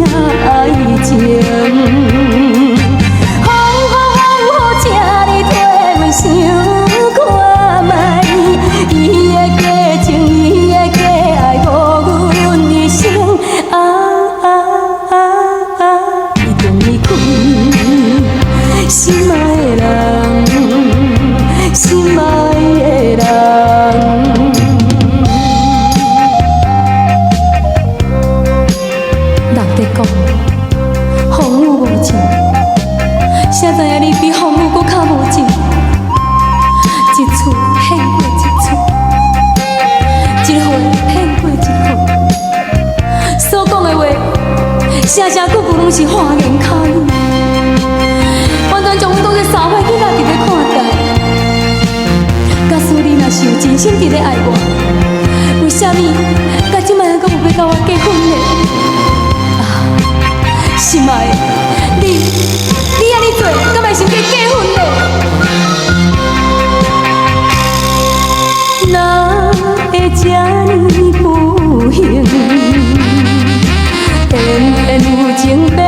爱情。风雨这呢替阮想看卖，伊的假情，伊的假爱，误阮一生。伊终离开心爱的人，心爱的人。人在讲风雨无情，谁知影你比风雨搁较无情？一次骗过一次，一回骗过一回，所讲的话，声声句句拢是花言巧语，完全将阮当作三岁囡仔伫咧看待。假使你若是有真心伫咧爱我，为什么到即摆还阁有要甲我结婚呢？心爱的，你安尼做，敢会想要结婚呢？哪会这呢不幸，偏偏有情变。